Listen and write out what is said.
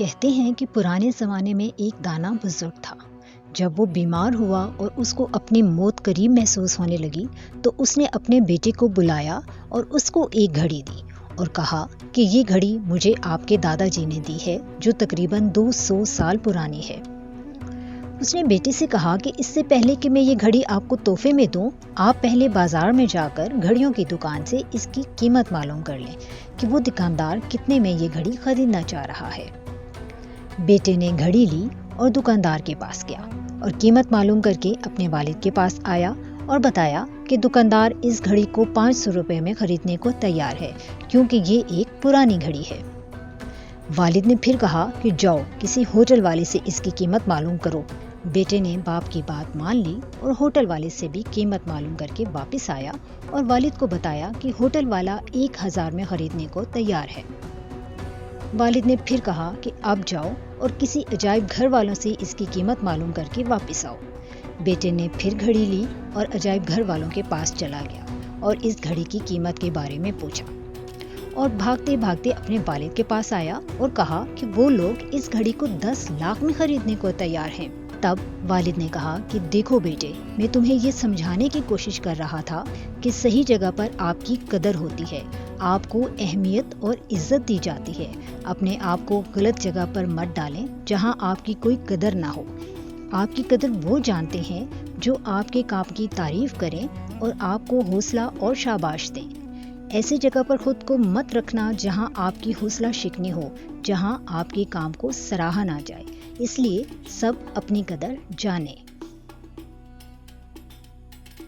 کہتے ہیں کہ پرانے زمانے میں ایک دانا بزرگ تھا۔ جب وہ بیمار ہوا اور اس کو اپنی موت قریب محسوس ہونے لگی تو اس نے اپنے بیٹے کو بلایا اور اس کو ایک گھڑی دی اور کہا کہ یہ گھڑی مجھے آپ کے دادا جی نے دی ہے جو تقریباً 200 سال پرانی ہے۔ اس نے بیٹے سے کہا کہ اس سے پہلے کہ میں یہ گھڑی آپ کو تحفے میں دوں، آپ پہلے بازار میں جا کر گھڑیوں کی دکان سے اس کی قیمت معلوم کر لیں کہ وہ دکاندار کتنے میں یہ گھڑی خریدنا چاہ رہا ہے۔ بیٹے نے گھڑی لی اور دکاندار کے پاس گیا اور قیمت معلوم کر کے اپنے والد کے پاس آیا اور بتایا کہ دکاندار اس گھڑی کو 500 روپے میں خریدنے کو تیار ہے کیونکہ یہ ایک پرانی گھڑی ہے۔ والد نے پھر کہا کہ جاؤ کسی ہوٹل والے سے اس کی قیمت معلوم کرو۔ بیٹے نے باپ کی بات مان لی اور ہوٹل والے سے بھی قیمت معلوم کر کے واپس آیا اور والد کو بتایا کہ ہوٹل والا 1000 میں خریدنے کو تیار ہے۔ والد نے پھر کہا کہ اب جاؤ اور کسی عجائب گھر والوں سے اس کی قیمت معلوم کر کے واپس آؤ۔ بیٹے نے پھر گھڑی لی اور عجائب گھر والوں کے پاس چلا گیا اور اس گھڑی کی قیمت کے بارے میں پوچھا اور بھاگتے بھاگتے اپنے والد کے پاس آیا اور کہا کہ وہ لوگ اس گھڑی کو 10 لاکھ میں خریدنے کو تیار ہیں۔ تب والد نے کہا کہ دیکھو بیٹے، میں تمہیں یہ سمجھانے کی کوشش کر رہا تھا کہ صحیح جگہ پر آپ کی قدر ہوتی ہے، آپ کو اہمیت اور عزت دی جاتی ہے۔ اپنے آپ کو غلط جگہ پر مت ڈالیں جہاں آپ کی کوئی قدر نہ ہو۔ آپ کی قدر وہ جانتے ہیں جو آپ کے کام کی تعریف کریں اور آپ کو حوصلہ اور شاباش دیں۔ ایسی جگہ پر خود کو مت رکھنا جہاں آپ کی حوصلہ شکنی ہو، جہاں آپ کے کام کو سراہا نہ جائے۔ اس لیے سب اپنی قدر جانیں۔